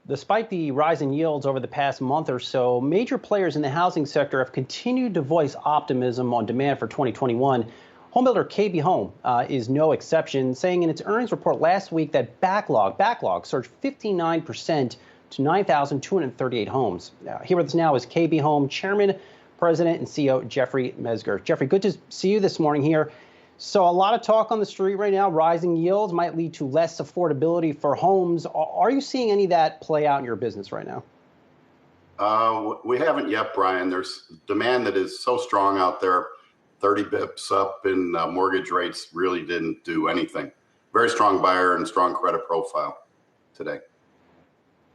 Despite the rise in yields over the past month or so, major players in the housing sector have continued to voice optimism on demand for 2021. Homebuilder KB Home is no exception, saying in its earnings report last week that backlog surged 59% to 9,238 homes. Here with us now is KB Home Chairman, President, and CEO Jeffrey Mezger. Jeffrey, good to see you this morning here. So a lot of talk on the street right now. Rising yields might lead to less affordability for homes. Are you seeing any of that play out in your business right now? We haven't yet, Brian. There's demand that is so strong out there. 30 bips up in mortgage rates really didn't do anything. Very strong buyer and strong credit profile today.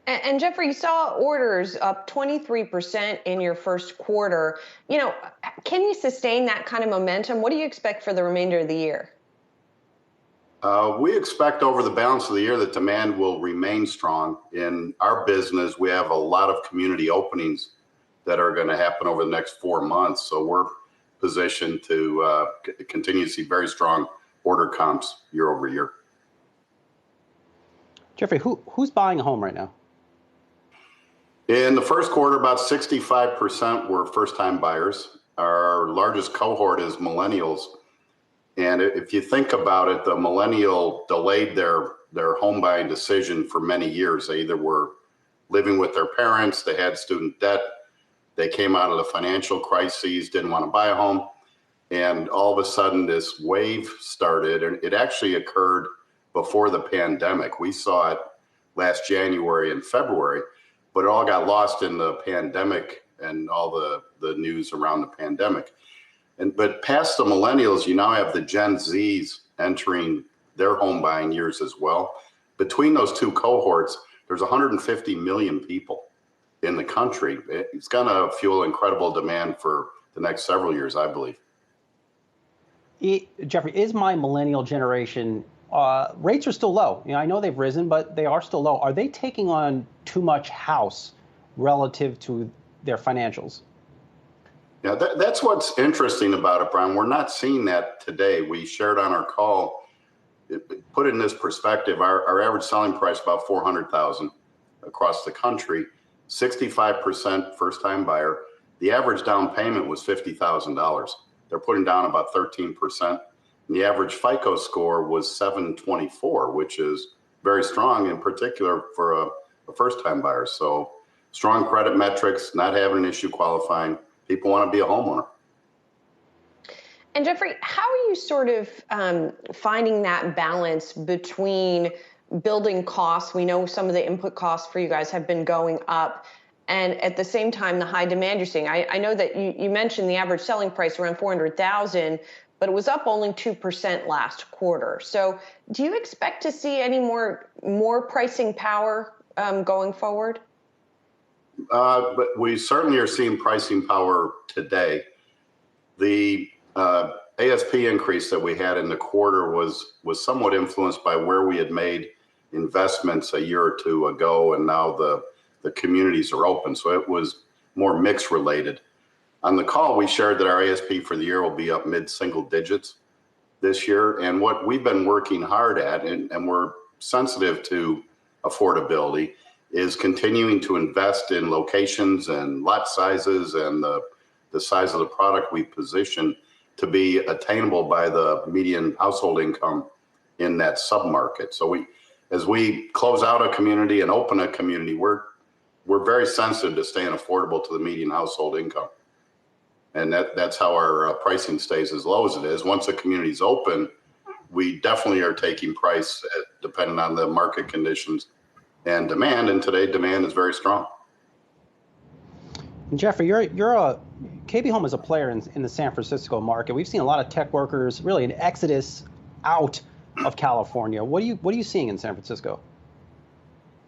And Jeffrey, you saw orders up 23% in your first quarter. Can you sustain that kind of momentum? What do you expect for the remainder of the year? We expect over the balance of the year that demand will remain strong. In our business, we have a lot of community openings that are going to happen over the next 4 months. So we're positioned to continue to see very strong order comps year over year. Jeffrey, who's buying a home right now? In the first quarter, about 65% were first-time buyers. Our largest cohort is millennials. And if you think about it, the millennial delayed their home buying decision for many years. They either were living with their parents, they had student debt, they came out of the financial crises, didn't want to buy a home. And all of a sudden, this wave started, and it actually occurred before the pandemic. We saw it last January and February. But it all got lost in the pandemic and all the news around the pandemic. But past the millennials, you now have the Gen Zs entering their home buying years as well. Between those two cohorts, there's 150 million people in the country. It's going to fuel incredible demand for the next several years, I believe. Jeffrey, is my millennial generation, rates are still low. I know they've risen, but they are still low. Are they taking on too much house relative to their financials? Yeah, that's what's interesting about it, Brian. We're not seeing that today. We shared on our call, put it in this perspective, our average selling price about $400,000 across the country, 65% first-time buyer. The average down payment was $50,000. They're putting down about 13%. And the average FICO score was 724, which is very strong, in particular for a first-time buyer. So strong credit metrics, not having an issue qualifying. People want to be a homeowner. And Jeffrey, how are you sort of finding that balance between building costs? We know some of the input costs for you guys have been going up, and at the same time, the high demand you're seeing. I know that you mentioned the average selling price around $400,000, but it was up only 2% last quarter. So do you expect to see any more pricing power going forward? But we certainly are seeing pricing power today. The ASP increase that we had in the quarter was somewhat influenced by where we had made investments a year or two ago, and now the communities are open. So it was more mix related. On the call, we shared that our ASP for the year will be up mid-single digits this year. And what we've been working hard at, and we're sensitive to affordability, is continuing to invest in locations and lot sizes and the size of the product we position to be attainable by the median household income in that submarket. So as we close out a community and open a community, we're very sensitive to staying affordable to the median household income. And that's how our pricing stays as low as it is. Once a community's open, we definitely are taking price depending on the market conditions and demand. And today, demand is very strong. Jeffrey, KB Home is a player in the San Francisco market. We've seen a lot of tech workers, really an exodus out of California. What are you seeing in San Francisco?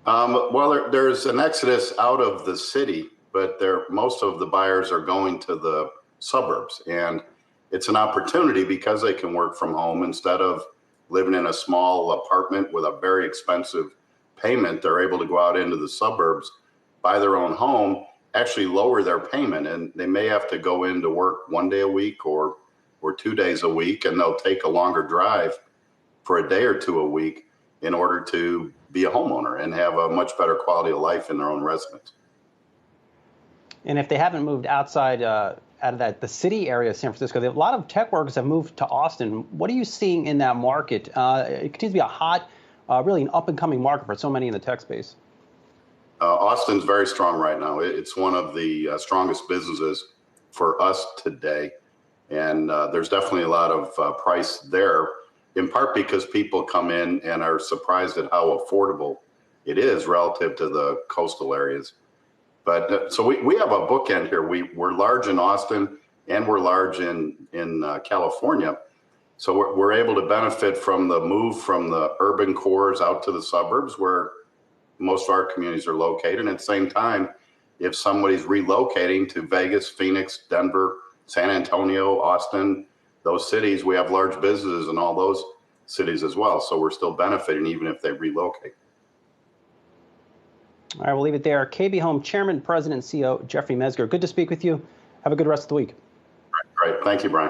Well, there's an exodus out of the city, but most of the buyers are going to the suburbs, and it's an opportunity because they can work from home instead of living in a small apartment with a very expensive payment. They're able to go out into the suburbs, buy their own home, actually lower their payment, and they may have to go into work 1 day a week or 2 days a week, and they'll take a longer drive for a day or two a week in order to be a homeowner and have a much better quality of life in their own residence. And if they haven't moved outside out of the city area of San Francisco, a lot of tech workers have moved to Austin. What are you seeing in that market? It continues to be a hot, really an up-and-coming market for so many in the tech space. Austin's very strong right now. It's one of the strongest businesses for us today. And there's definitely a lot of price there, in part because people come in and are surprised at how affordable it is relative to the coastal areas. But so we have a bookend here. We're large in Austin and we're large in California. So we're able to benefit from the move from the urban cores out to the suburbs where most of our communities are located. And at the same time, if somebody's relocating to Vegas, Phoenix, Denver, San Antonio, Austin, those cities, we have large businesses in all those cities as well. So we're still benefiting even if they relocate. All right, we'll leave it there. KB Home Chairman, President, and CEO Jeffrey Mezger. Good to speak with you. Have a good rest of the week. Great. Thank you, Brian.